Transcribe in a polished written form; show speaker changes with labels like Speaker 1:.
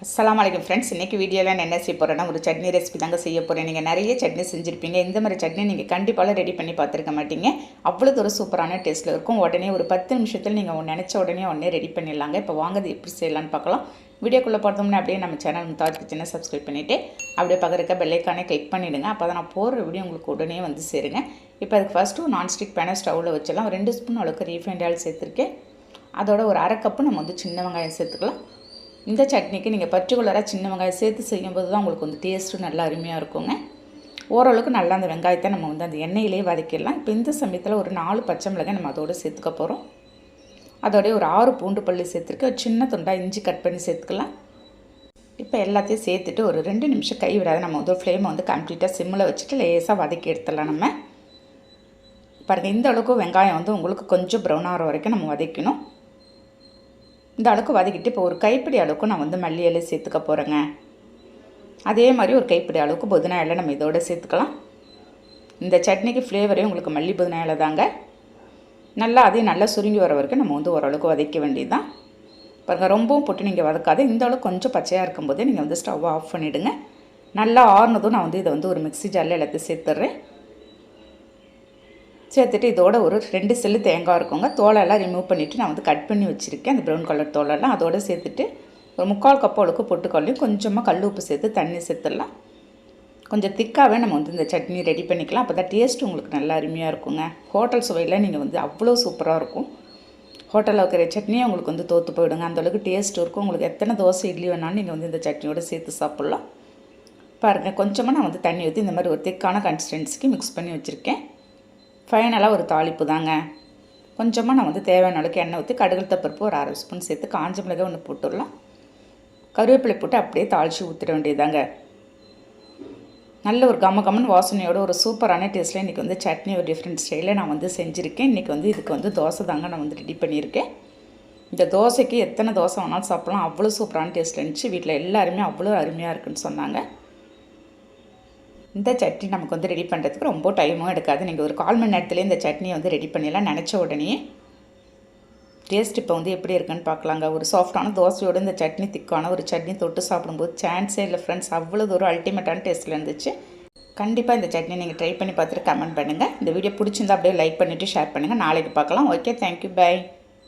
Speaker 1: அஸ்ஸலாமு அலைக்கும் ஃப்ரெண்ட்ஸ். இன்றைக்கி வீடியோவில் நான் என்ன செய்ய போகிறேன்னா ஒரு சட்னி ரெசிபி தாங்க செய்ய போகிறேன். நீங்கள் நிறைய சட்னி செஞ்சுருப்பீங்க. இந்த மாதிரி சட்னி நீங்கள் கண்டிப்பாக ரெடி பண்ணி பார்த்துருக்க மாட்டீங்க. அவ்வளோ ஒரு சூப்பரான டேஸ்ட்டில் இருக்கும். உடனே ஒரு 10 நிமிஷத்தில் நீங்கள் நினச்ச உடனே ரெடி பண்ணிடலாங்க. இப்போ வாங்க எப்படி செய்யலான்னு பார்க்கலாம். வீடியோக்குள்ளே பார்த்தோம்னா அப்படியே நம்ம சேனல் முத்தாஜ் கிச்சனை சப்ஸ்கிரைப் பண்ணிவிட்டு அப்படியே பக்கத்துக்க பெல்லைக்கானே கிளிக் பண்ணிவிடுங்க. அப்போ தான் நான் போடுற வீடியோ உங்களுக்கு உடனே வந்து சேருங்க. இப்போ அதுக்கு ஃபஸ்ட்டு நான்ஸ்டிக் பேனை ஸ்டவ்வில் வச்சலாம். 2 ஸ்பூன் அளவுக்கு ரீஃபைண்ட் ஆயில் சேர்த்துருக்கேன். அதோட ஒரு அரை கப்பு நம்ம வந்து சின்ன வெங்காயம் சேர்த்துக்கலாம். இந்த சட்னிக்கு நீங்கள் பர்டிகுலராக சின்ன வெங்காயம் சேர்த்து செய்யும்போது தான் உங்களுக்கு வந்து டேஸ்ட்டு நல்லா அருமையாக இருக்குங்க. ஓரளவுக்கு நல்லா அந்த வெங்காயத்தை நம்ம வந்து அந்த எண்ணெயிலே வதக்கிடலாம். இப்போ இந்த சமயத்தில் ஒரு 4 பச்சை மிளகாய் நம்ம அதோடு சேர்த்துக்க போகிறோம். அதோடய ஒரு 6 பூண்டு பல்லு சேர்த்துருக்கு. ஒரு சின்ன துண்டாக இஞ்சி கட் பண்ணி சேர்த்துக்கலாம். இப்போ எல்லாத்தையும் சேர்த்துட்டு ஒரு 2 நிமிஷம் கை விடாத நம்ம வந்து ஃப்ளேமை வந்து கம்ப்ளீட்டாக சிம்மில் வச்சுட்டு லேசாக வதக்கி எடுத்துடலாம். நம்ம பாருங்கள், இந்த அளவுக்கு வெங்காயம் வந்து உங்களுக்கு கொஞ்சம் ப்ரௌன் ஆகிற வரைக்கும் நம்ம வதக்கணும். இந்த அளவுக்கு வதக்கிட்டு இப்போ ஒரு கைப்பிடி அளவுக்கு நான் வந்து மல்லி இலை சேர்த்துக்க போகிறேங்க. அதே மாதிரி ஒரு கைப்பிடி அளவுக்கு புதினா இலை நம்ம இதோடு சேர்த்துக்கலாம். இந்த சட்னிக்கு ஃப்ளேவரே உங்களுக்கு மல்லி புதினா இலை தாங்க. அதையும் நல்லா சுருங்கி வர வரைக்கும் நம்ம வந்து ஓரளவுக்கு வதக்க வேண்டியது தான். பாருங்கள், ரொம்பவும் போட்டு நீங்கள் வதக்காது. இந்த அளவுக்கு கொஞ்சம் பச்சையாக இருக்கும்போதே நீங்கள் வந்து ஸ்டவ் ஆஃப் பண்ணிவிடுங்க. நல்லா ஆறுனதும் நான் வந்து இதை வந்து ஒரு மிக்ஸி ஜாரில் எல்லாத்தையும் சேர்த்துட்றேன். சேர்த்துட்டு இதோட ஒரு 2 செல்லு தேங்காய் இருக்குங்க. தோலெல்லாம் ரிமூவ் பண்ணிவிட்டு நான் வந்து கட் பண்ணி வச்சுருக்கேன். அந்த ப்ரௌன் கலர் தோலெல்லாம் அதோடு சேர்த்துட்டு ஒரு 3/4 கப் அளவுக்கு பொட்டுக்கல்லையும் கொஞ்சமாக கல் உப்பு சேர்த்து தண்ணி சேர்த்துடலாம். கொஞ்சம் திக்காகவே நம்ம வந்து இந்த சட்னி ரெடி பண்ணிக்கலாம். அப்போ தான் டேஸ்ட்டு உங்களுக்கு நல்லா அருமையாக இருக்குங்க. ஹோட்டல் சுவையில் நீங்கள் வந்து அவ்வளோ சூப்பராக இருக்கும். ஹோட்டலில் வைக்கிற சட்னியே உங்களுக்கு வந்து தோற்று போயிடுங்க. அந்தளவுக்கு டேஸ்ட் இருக்கும். உங்களுக்கு எத்தனை தோசை இட்லி வேணாலும் நீங்கள் வந்து இந்த சட்னியோடு சேர்த்து சாப்பிட்லாம். பாருங்கள், கொஞ்சமாக நான் வந்து தண்ணி ஊற்றி இந்த மாதிரி ஒரு திக்கான கன்சிஸ்டன்சிக்கு மிக்ஸ் பண்ணி வச்சுருக்கேன். ஃபைனலாக ஒரு தாளிப்பு தாங்க. கொஞ்சமாக நான் வந்து தேவையான அளவுக்கு எண்ணெய் ஊற்றி கடுகு பருப்பு ஒரு 1/2 ஸ்பூன் சேர்த்து காஞ்ச மிளகாய் ஒன்று போட்டுடலாம். கருவேப்பிலை போட்டு அப்படியே தாளித்து ஊற்றிட வேண்டியதாங்க. நல்ல ஒரு கம்மன்னு வாசனையோட ஒரு சூப்பரான டேஸ்ட்டில் இன்றைக்கி வந்து சட்னி ஒரு டிஃப்ரெண்ட் ஸ்டைலில் நான் வந்து செஞ்சுருக்கேன். இன்றைக்கி வந்து இதுக்கு வந்து தோசை தாங்க நான் வந்து ரெடி பண்ணியிருக்கேன். இந்த தோசைக்கு எத்தனை தோசை வேணாலும் சாப்பிட்லாம். அவ்வளோ சூப்பரான டேஸ்ட்டில் இருந்துச்சு. வீட்டில் எல்லாருமே அவ்வளோ அருமையாக இருக்குன்னு சொன்னாங்க. இந்த சட்னி நமக்கு வந்து ரெடி பண்ணுறதுக்கு ரொம்ப டைமும் எடுக்காது. நீங்கள் ஒரு 1/4 மணி நேரத்துலேயே இந்த சட்னியை வந்து ரெடி பண்ணிடலாம். நினச்ச உடனே டேஸ்ட் இப்போ வந்து எப்படி இருக்குன்னு பார்க்கலாங்க. ஒரு சாஃப்டான தோசையோடு இந்த சட்னி திக்கான ஒரு சட்னி தொட்டு சாப்பிடும்போது சான்ஸே இல்லை ஃப்ரெண்ட்ஸ். அவ்வளோ ஒரு அல்டிமேட்டான டேஸ்ட்டில் இருந்துச்சு. கண்டிப்பாக இந்த சட்னி நீங்கள் ட்ரை பண்ணி பார்த்துட்டு கமெண்ட் பண்ணுங்கள். இந்த வீடியோ பிடிச்சிருந்தா அப்படியே லைக் பண்ணிவிட்டு ஷேர் பண்ணுங்கள். நாளைக்கு பார்க்கலாம். Okay, thank you, by.